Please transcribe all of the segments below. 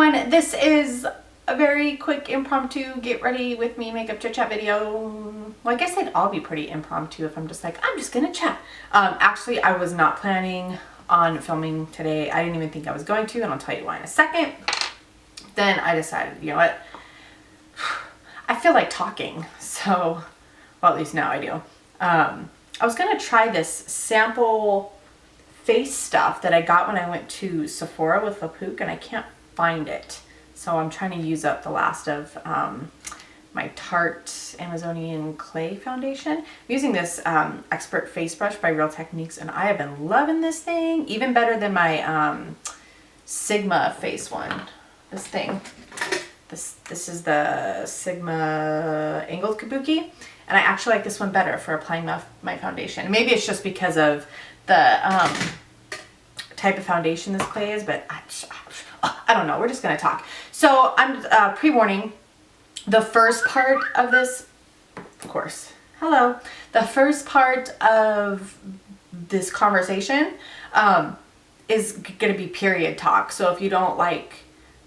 everyone, this is a very quick impromptu get ready with me makeup chit chat video. Well, I guess they'd all be pretty impromptu if I'm just like, I'm just gonna chat. Actually, I was not planning on filming today. I didn't even think I was going to, and I'll tell you why in a second. Then I decided, you know what? I feel like talking, so, well, at least now I do. I was gonna try this sample face stuff that I got when I went to Sephora with Lapook, and I can't find it. So I'm trying to use up the last of my Tarte Amazonian Clay foundation. I'm using this Expert Face Brush by Real Techniques, and I have been loving this thing, even better than my Sigma face one. This thing. This is the Sigma Angled Kabuki, and I actually like this one better for applying my foundation. Maybe it's just because of the type of foundation this clay is, but I don't know. We're just going to talk. So I'm pre-warning the first part of this, of course, hello. The first part of this conversation is going to be period talk. So if you don't like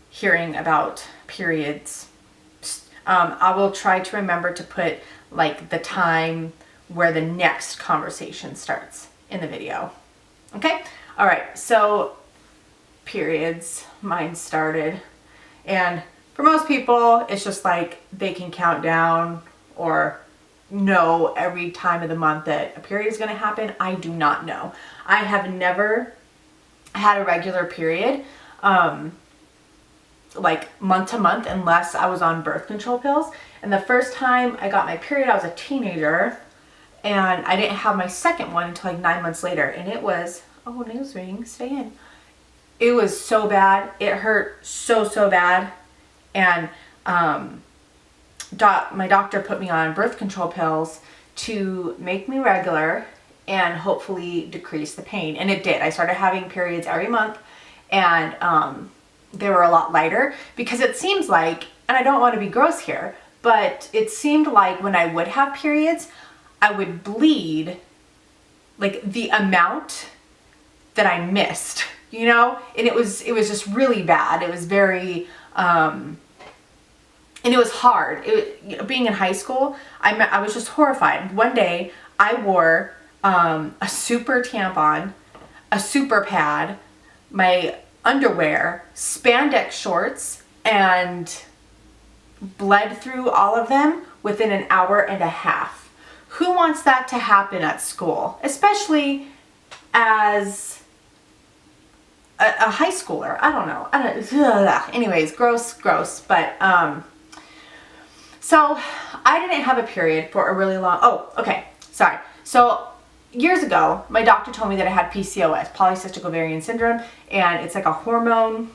hearing about periods, I will try to remember to put like the time where the next conversation starts in the video. Okay? All right. So periods, mine started, and for most people it's just like they can count down or know every time of the month that a period is going to happen. I do not know. I have never had a regular period like month to month unless I was on birth control pills. And the first time I got my period, I was a teenager, and I didn't have my second one until like 9 months later, and it was, oh, nails ring, stay in. It was so bad. It hurt so bad. And my doctor put me on birth control pills to make me regular and hopefully decrease the pain. And it did. I started having periods every month, and they were a lot lighter because it seems like, and I don't want to be gross here, but it seemed like when I would have periods, I would bleed like the amount that I missed, you know? And it was just really bad. It was very, and it was hard. Being in high school, I was just horrified. One day I wore a super tampon, a super pad, my underwear, spandex shorts, and bled through all of them within an hour and a half. Who wants that to happen at school? Especially as a high schooler. I don't know. Anyways, gross. But, so I didn't have a period for a really long, sorry. So years ago, my doctor told me that I had PCOS, polycystic ovarian syndrome, and it's like a hormone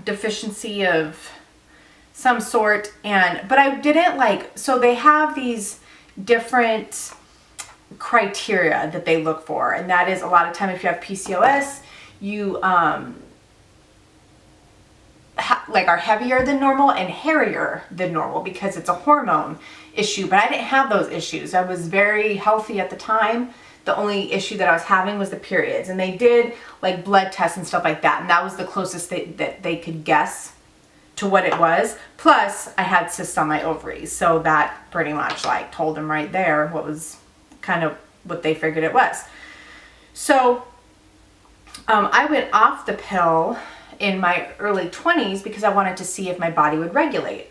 deficiency of some sort. But I didn't like, so they have these different criteria that they look for, and that is a lot of time if you have PCOS, you like are heavier than normal and hairier than normal because it's a hormone issue. But I didn't have those issues. I was very healthy at the time. The only issue that I was having was the periods, and they did like blood tests and stuff like that, and that was the closest that they could guess to what it was. Plus I had cysts on my ovaries, so that pretty much like told them right there what was kind of what they figured it was. So I went off the pill in my early 20s because I wanted to see if my body would regulate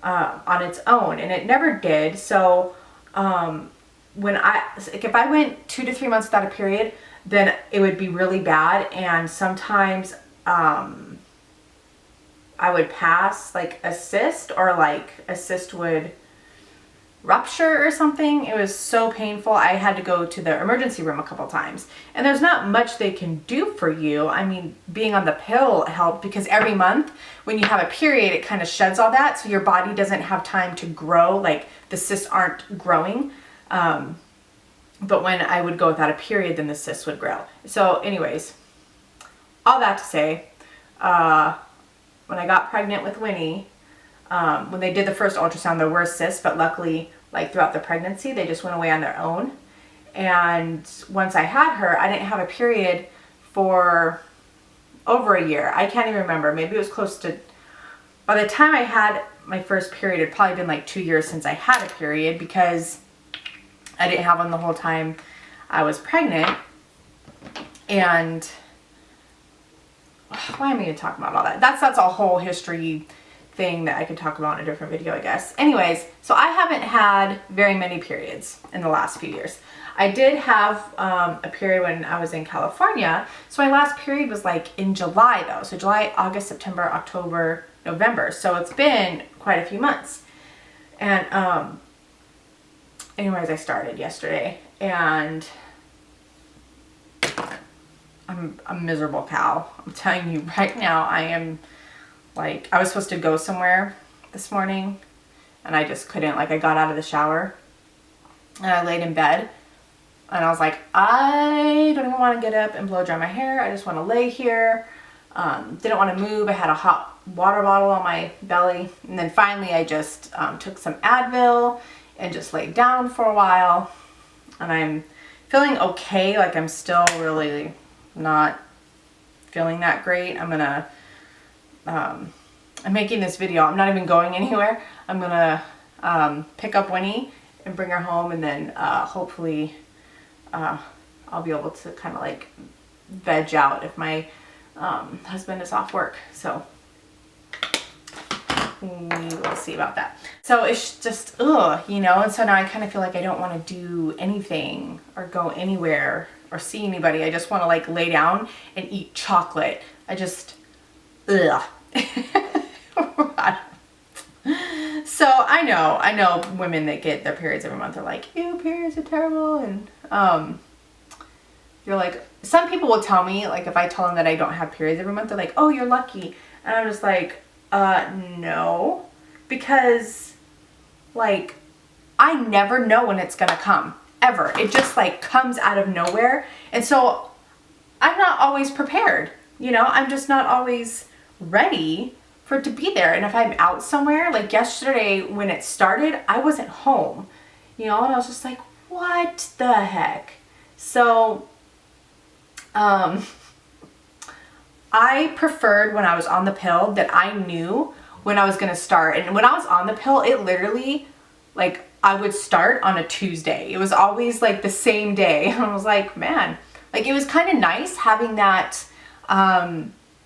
on its own, and it never did. So if I went 2 to 3 months without a period, then it would be really bad, and sometimes I would pass like a cyst, or like a cyst would rupture or something. It was so painful. I had to go to the emergency room a couple times, and there's not much they can do for you. I mean, being on the pill helped because every month when you have a period, it kind of sheds all that, so your body doesn't have time to grow, like the cysts aren't growing. But when I would go without a period, then the cysts would grow. So anyways, all that to say, when I got pregnant with Winnie, when they did the first ultrasound, there were cysts, but luckily, like throughout the pregnancy, they just went away on their own. And once I had her, I didn't have a period for over a year. I can't even remember. Maybe it was close to, by the time I had my first period, it'd probably been like 2 years since I had a period, because I didn't have one the whole time I was pregnant. And why am I even talking about all that? That's a whole history thing that I could talk about in a different video, I guess. Anyways, so I haven't had very many periods in the last few years. I did have a period when I was in California. So my last period was like in July though. So July, August, September, October, November. So it's been quite a few months. And anyways, I started yesterday, and I'm a miserable cow. I'm telling you right now, I am like, I was supposed to go somewhere this morning and I just couldn't. Like, I got out of the shower and I laid in bed and I was like, I don't even want to get up and blow dry my hair. I just want to lay here. Didn't want to move. I had a hot water bottle on my belly. And then finally I just took some Advil and just laid down for a while. And I'm feeling okay. Like, I'm still really not feeling that great. I'm making this video. I'm not even going anywhere. I'm gonna pick up Winnie and bring her home, and then hopefully I'll be able to kind of like veg out if my husband is off work. So we will see about that. So it's just, you know, and so now I kind of feel like I don't want to do anything or go anywhere or see anybody. I just want to like lay down and eat chocolate. I just, So I know women that get their periods every month are like, ew, periods are terrible. And you're like, some people will tell me, like, if I tell them that I don't have periods every month, they're like, oh, you're lucky. And I'm just like, no, because like, I never know when it's gonna come, ever. It just like comes out of nowhere. And so I'm not always prepared, you know, I'm just not always ready for it to be there. And if I'm out somewhere, like yesterday when it started, I wasn't home, you know, and I was just like, what the heck? So, I preferred when I was on the pill that I knew when I was going to start. And when I was on the pill, it literally, like, I would start on a Tuesday. It was always like the same day. And I was like, man, like, it was kind of nice having that,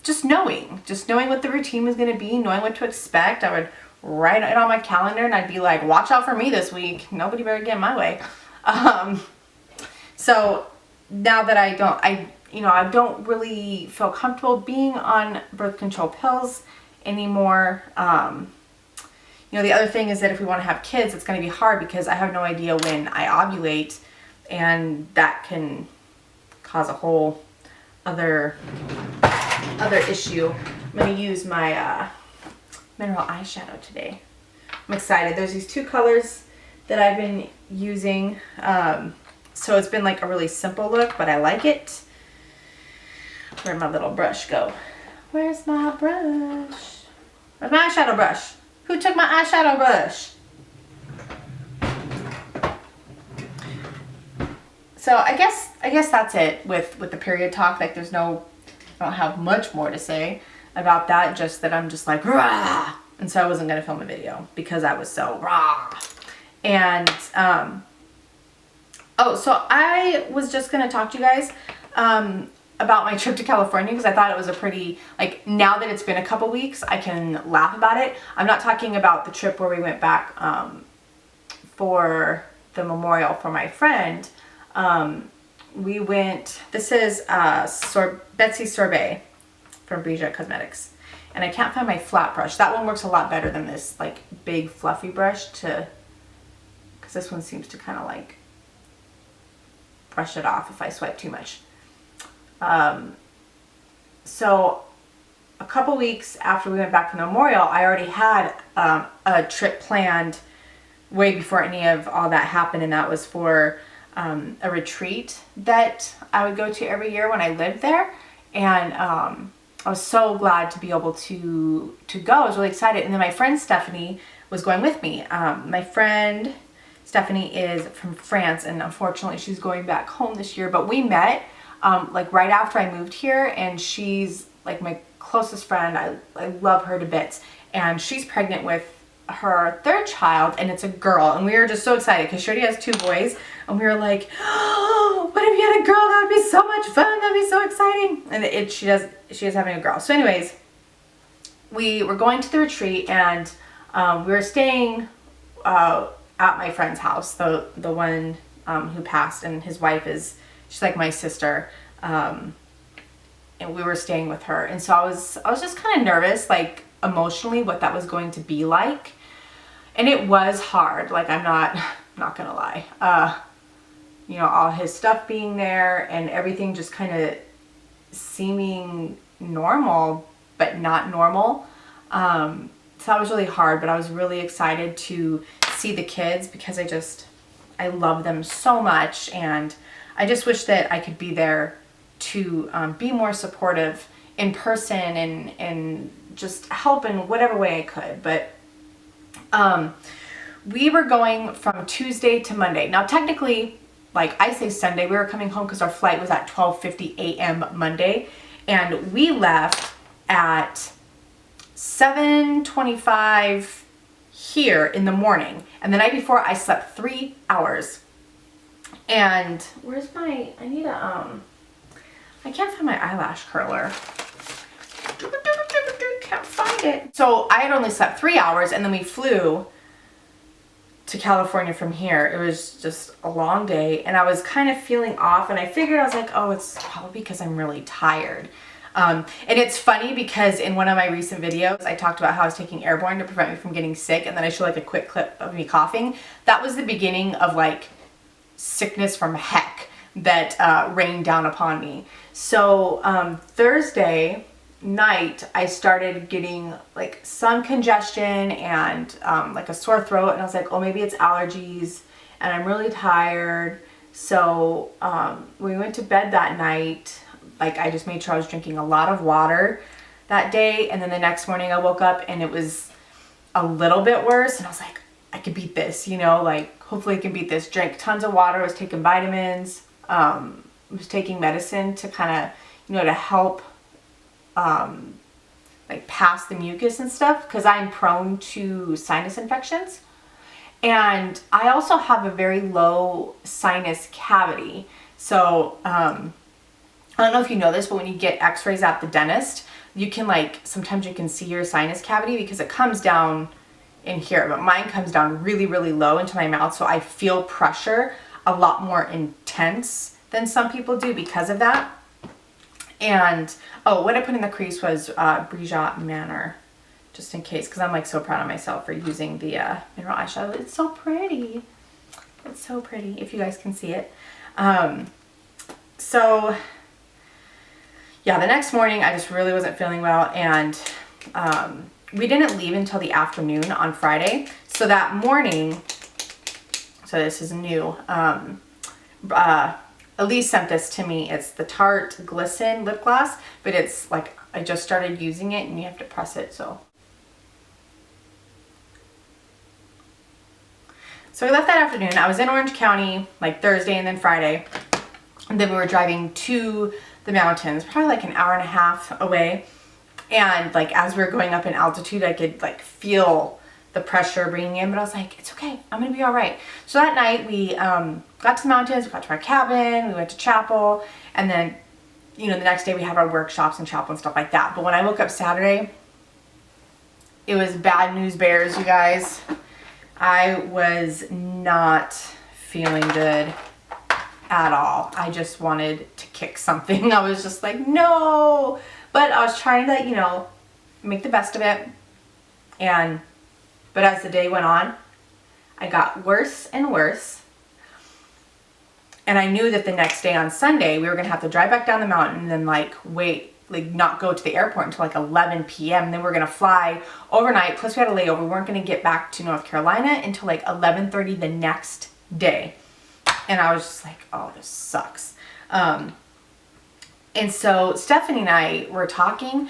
just knowing what the routine was going to be, knowing what to expect. I would write it on my calendar and I'd be like, watch out for me this week. Nobody better get in my way. So now that I don't really feel comfortable being on birth control pills anymore. You know, the other thing is that if we want to have kids, it's going to be hard because I have no idea when I ovulate, and that can cause a whole other issue. I'm going to use my mineral eyeshadow today. I'm excited. There's these two colors that I've been using. So it's been like a really simple look, but I like it. Where'd my little brush go? Where's my brush? Where's my eyeshadow brush? Who took my eyeshadow brush? So I guess that's it with the period talk. Like, I don't have much more to say about that, just that I'm just like, rah! And so I wasn't gonna film a video because I was so rah. And so I was just gonna talk to you guys about my trip to California, because I thought it was a pretty, like, now that it's been a couple weeks, I can laugh about it. I'm not talking about the trip where we went back for the memorial for my friend. We went, this is Betsy Sorbet from Brija Cosmetics. And I can't find my flat brush. That one works a lot better than this, like, big fluffy brush, because this one seems to kind of like brush it off if I swipe too much. So a couple weeks after we went back from the memorial, I already had a trip planned way before any of all that happened, and that was for a retreat that I would go to every year when I lived there. And I was so glad to be able to go. I was really excited. And then my friend Stephanie was going with me. My friend Stephanie is from France, and unfortunately she's going back home this year, but we met like right after I moved here, and she's like my closest friend. I love her to bits. And she's pregnant with her third child, and it's a girl. And we were just so excited because she already has 2 boys. And we were like, oh, what if you had a girl? That would be so much fun. That'd be so exciting. And she is having a girl. So anyways, we were going to the retreat, and we were staying at my friend's house, the one who passed, and his wife she's like my sister. And we were staying with her. And so I was just kind of nervous, like emotionally, what that was going to be like. And it was hard. Like, I'm not gonna lie. You know, all his stuff being there and everything just kind of seeming normal, but not normal. So that was really hard, but I was really excited to see the kids because I love them so much. And I just wish that I could be there to be more supportive in person and just help in whatever way I could. But we were going from Tuesday to Monday. Now, technically, like I say Sunday, we were coming home because our flight was at 12:50 a.m. Monday. And we left at 7:25 here in the morning. And the night before, I slept 3 hours. And where's my, I can't find my eyelash curler. Can't find it. So I had only slept 3 hours, and then we flew to California from here. It was just a long day, and I was kind of feeling off, and I figured, I was like, oh, it's probably because I'm really tired. And it's funny because in one of my recent videos, I talked about how I was taking Airborne to prevent me from getting sick, and then I showed like a quick clip of me coughing. That was the beginning of like sickness from heck that rained down upon me. So Thursday night, I started getting like some congestion and like a sore throat, and I was like, oh, maybe it's allergies, and I'm really tired. So we went to bed that night. Like, I just made sure I was drinking a lot of water that day, and then the next morning I woke up and it was a little bit worse, and I was like, I could beat this, you know, like hopefully I can beat this. Drank tons of water, was taking vitamins, was taking medicine to kind of, you know, to help like pass the mucus and stuff, because I'm prone to sinus infections. And I also have a very low sinus cavity. So I don't know if you know this, but when you get x-rays at the dentist, you can like, sometimes you can see your sinus cavity because it comes down in here, but mine comes down really, really low into my mouth. So I feel pressure a lot more intense than some people do because of that. And, oh, what I put in the crease was Brija Manor, just in case, because I'm like so proud of myself for using the mineral eyeshadow. It's so pretty. It's so pretty, if you guys can see it. So, yeah, the next morning I just really wasn't feeling well, and we didn't leave until the afternoon on Friday. So that morning, so this is new, Elise sent this to me. It's the Tarte Glisten lip gloss, but it's like, I just started using it and you have to press it, so we left that afternoon. I was in Orange County like Thursday and then Friday, and then we were driving to the mountains, probably like an hour and a half away. And like, as we were going up in altitude, I could like feel the pressure bringing in, but I was like, it's okay, I'm gonna be all right. So that night we got to the mountains, we got to our cabin, we went to chapel, and then, you know, the next day we have our workshops and chapel and stuff like that. But when I woke up Saturday, it was bad news bears, you guys. I was not feeling good at all. I just wanted to kick something. I was just like, no. But I was trying to, you know, make the best of it. But as the day went on, I got worse and worse. And I knew that the next day on Sunday, we were going to have to drive back down the mountain and then like wait, like not go to the airport until like 11 p.m. And then we're going to fly overnight. Plus we had a layover. We weren't going to get back to North Carolina until like 11:30 the next day. And I was just like, oh, this sucks. And so Stephanie and I were talking,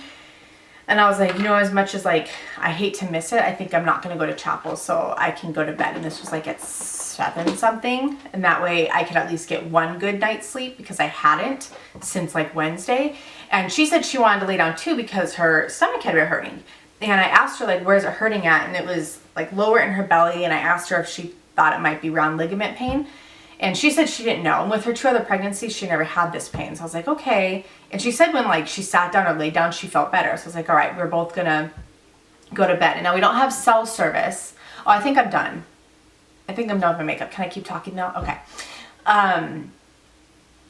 And I was like, you know, as much as like I hate to miss it, I think I'm not going to go to chapel so I can go to bed. And this was like at 7 something, and that way I could at least get one good night's sleep because I hadn't since like Wednesday. And she said she wanted to lay down too because her stomach had been hurting. And I asked her like, where's it hurting at? And it was like lower in her belly. And I asked her if she thought it might be round ligament pain. And she said she didn't know. And with her 2 other pregnancies, she never had this pain. So I was like, okay. And she said when like she sat down or laid down, she felt better. So I was like, all right, we're both gonna go to bed. And now we don't have cell service. Oh, I think I'm done. I think I'm done with my makeup. Can I keep talking now? Okay.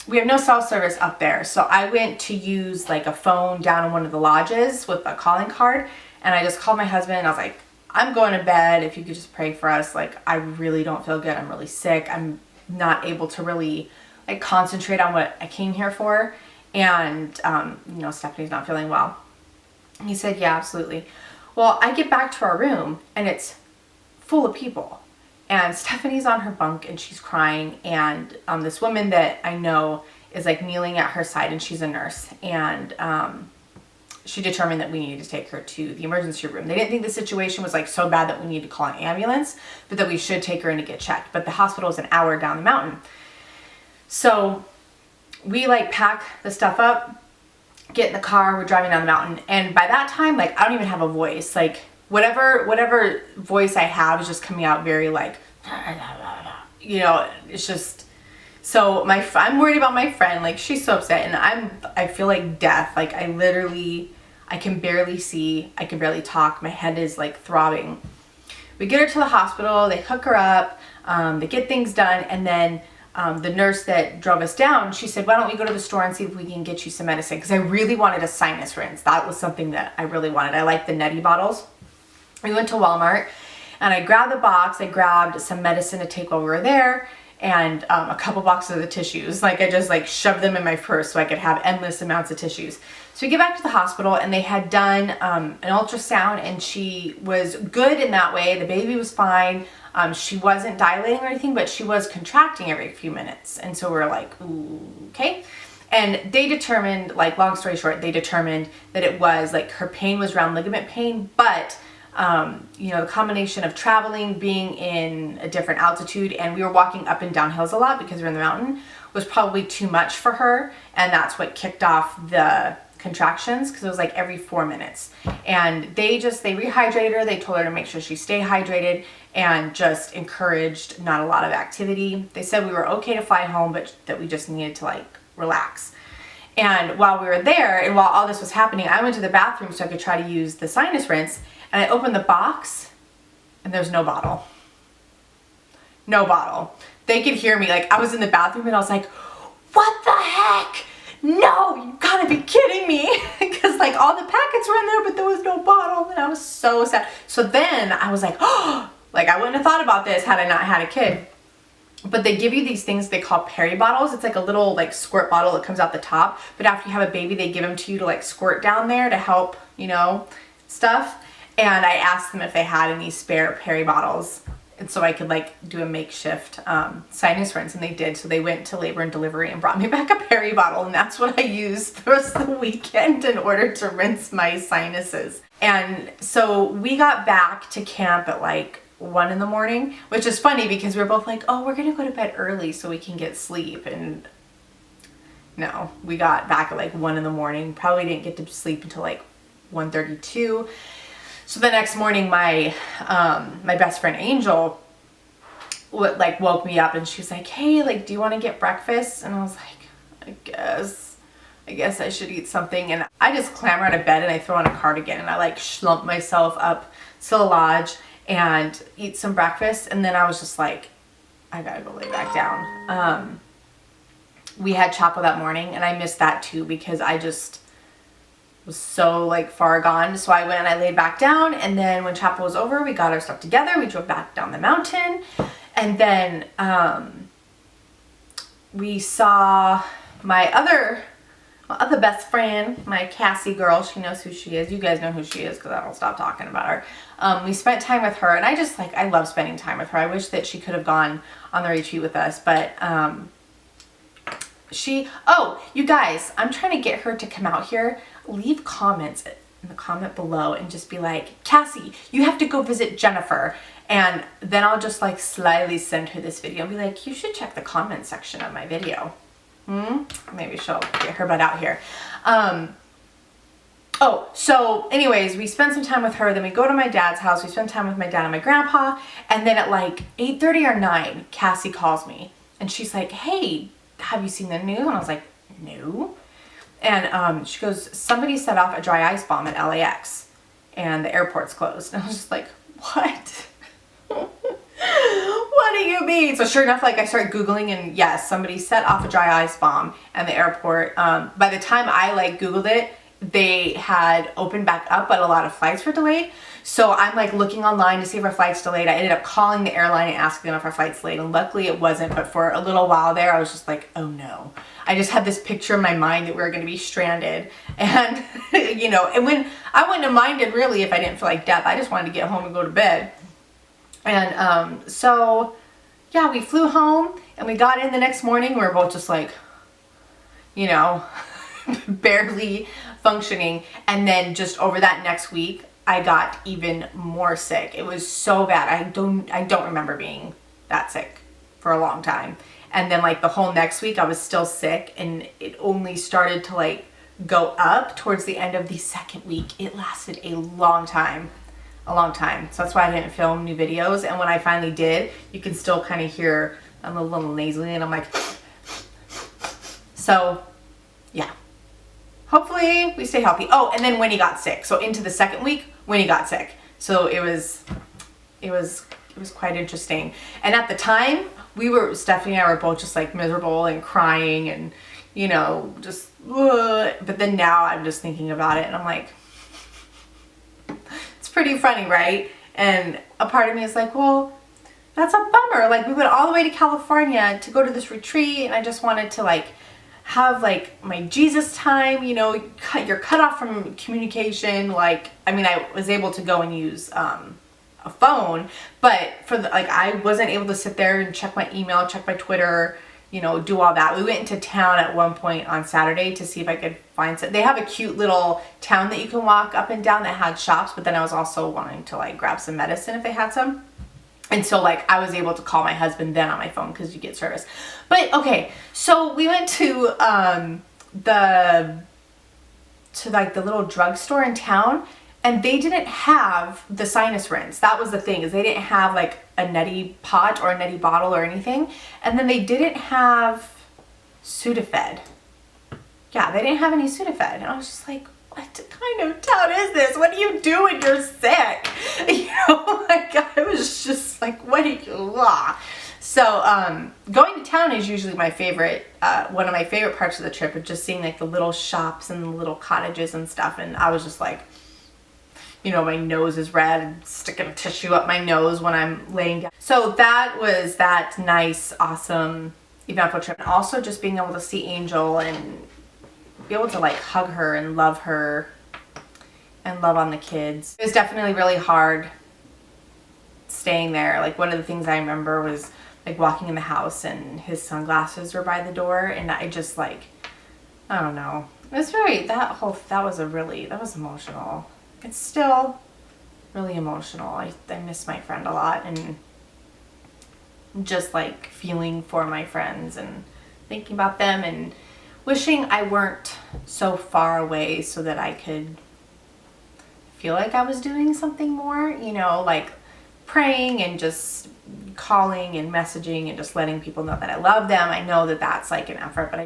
We have no cell service up there. So I went to use like a phone down in one of the lodges with a calling card. And I just called my husband and I was like, I'm going to bed. If you could just pray for us. Like, I really don't feel good. I'm really sick. I'm not able to really like concentrate on what I came here for. And, you know, Stephanie's not feeling well. And he said, yeah, absolutely. Well, I get back to our room and it's full of people. And Stephanie's on her bunk and she's crying. And this woman that I know is like kneeling at her side and she's a nurse. And she determined that we needed to take her to the emergency room. They didn't think the situation was like so bad that we needed to call an ambulance, but that we should take her in to get checked. But the hospital is an hour down the mountain. So we like pack the stuff up, get in the car, we're driving down the mountain. And by that time, like I don't even have a voice. Like whatever voice I have is just coming out very like, you know, it's just, so I'm worried about my friend. Like she's so upset and I feel like death. Like I can barely see, I can barely talk. My head is like throbbing. We get her to the hospital, they hook her up, they get things done. And then the nurse that drove us down, she said, why don't we go to the store and see if we can get you some medicine? Because I really wanted a sinus rinse. That was something that I really wanted. I like the neti bottles. We went to Walmart and I grabbed the box. I grabbed some medicine to take while we were there and a couple boxes of the tissues. Like I just like shoved them in my purse so I could have endless amounts of tissues. So we get back to the hospital and they had done an ultrasound and she was good in that way. The baby was fine. She wasn't dilating or anything, but she was contracting every few minutes. And so we're like, ooh, okay. And they determined, like long story short, they determined that it was like her pain was round ligament pain, but you know, the combination of traveling, being in a different altitude, and we were walking up and down hills a lot because we're in the mountain, was probably too much for her. And that's what kicked off the contractions because it was like every 4 minutes. And they rehydrated her. They told her to make sure she stay hydrated and just encouraged not a lot of activity. They said we were okay to fly home, but that we just needed to like relax. And while we were there and while all this was happening, I went to the bathroom so I could try to use the sinus rinse. And I opened the box and there's no bottle. No bottle. They could hear me. Like I was in the bathroom and I was like, what the heck? No, you gotta be kidding me. Because like all the packets were in there, but there was no bottle. And I was so sad. So then I was like, oh, like I wouldn't have thought about this had I not had a kid. But they give you these things they call peri bottles. It's like a little like squirt bottle that comes out the top. But after you have a baby, they give them to you to like squirt down there to help, you know, stuff. And I asked them if they had any spare peri bottles. And so I could like do a makeshift sinus rinse, and they did. So they went to labor and delivery and brought me back a peri bottle. And that's what I used the rest of the weekend in order to rinse my sinuses. And so we got back to camp at like 1 in the morning, which is funny because we were both like, oh, we're gonna go to bed early so we can get sleep. And no, we got back at like 1 in the morning, probably didn't get to sleep until like 1:32. So the next morning my my best friend Angel woke me up and she was like, hey, like, do you want to get breakfast? And I was like, I guess I should eat something. And I just clamber out of bed and I throw on a cardigan and I like slump myself up to the lodge and eat some breakfast. And then I was just like, I gotta go lay back down. We had chapel that morning and I missed that too because I just was so like far gone. So I went and I laid back down, and then when chapel was over, we got our stuff together. We drove back down the mountain, and then we saw my other best friend, my Cassie girl. She knows who she is. You guys know who she is because I don't stop talking about her. We spent time with her, and I just like, I love spending time with her. I wish that she could have gone on the retreat with us, but oh, you guys, I'm trying to get her to come out here. Leave comments in the comment below and just be like, Cassie, you have to go visit Jennifer. And then I'll just like slyly send her this video and be like, you should check the comment section of my video. Maybe she'll get her butt out here. Oh, so anyways, we spent some time with her. Then we go to my dad's house. We spend time with my dad and my grandpa. And then at like 8:30 or 9, Cassie calls me. And she's like, hey, have you seen the news? And I was like, no. And she goes, somebody set off a dry ice bomb at LAX. And the airport's closed. And I was just like, what? What do you mean? So sure enough, like I started Googling and yes, somebody set off a dry ice bomb and the airport. By the time I like Googled it, they had opened back up, but a lot of flights were delayed. So I'm like looking online to see if our flight's delayed. I ended up calling the airline and asking them if our flight's delayed, and luckily it wasn't. But for a little while there, I was just like, oh no. I just had this picture in my mind that we were going to be stranded. And, you know, and when I wouldn't have minded really if I didn't feel like death. I just wanted to get home and go to bed. And so, yeah, we flew home and we got in the next morning. We were both just like, you know, barely functioning. And then just over that next week, I got even more sick. It was so bad. I don't remember being that sick for a long time. And then like the whole next week I was still sick, and it only started to like go up towards the end of the second week. It lasted a long time. So that's why I didn't film new videos. And when I finally did, you can still kind of hear I'm a little nasally and I'm like, so yeah. Hopefully we stay healthy. Oh, and then Winnie got sick. So into the second week, Winnie got sick. So it was quite interesting. And at the time, Stephanie and I were both just like miserable and crying and, you know, just, but then now I'm just thinking about it and I'm like, it's pretty funny, right? And a part of me is like, well, that's a bummer. Like we went all the way to California to go to this retreat and I just wanted to like have like my Jesus time, you know, you're cut off from communication. Like, I mean, I was able to go and use a phone, but for the, like, I wasn't able to sit there and check my email, check my Twitter, you know, do all that. We went into town at one point on Saturday to see if I could find some. They have a cute little town that you can walk up and down that had shops, but then I was also wanting to like grab some medicine if they had some. And so like I was able to call my husband then on my phone because you get service. But okay, so we went to like the little drugstore in town, and they didn't have the sinus rinse. That was the thing, is they didn't have like a neti pot or a neti bottle or anything. And then they didn't have Sudafed. Yeah, they didn't have any Sudafed. And I was just like, what kind of town is this? What do you do when you're sick? You know, like I was just like, what do you, So going to town is usually my favorite, one of my favorite parts of the trip, is just seeing like the little shops and the little cottages and stuff. And I was just like, you know, my nose is red and sticking a tissue up my nose when I'm laying down. So that was that nice, awesome, eventful trip. And also just being able to see Angel and be able to like hug her and love her and love on the kids. It was definitely really hard staying there. Like one of the things I remember was like walking in the house and his sunglasses were by the door, and I just like, I don't know. It was very, that was emotional. It's still really emotional. I miss my friend a lot, and just like feeling for my friends and thinking about them and wishing I weren't so far away so that I could feel like I was doing something more, you know, like praying and just calling and messaging and just letting people know that I love them. I know that that's like an effort, but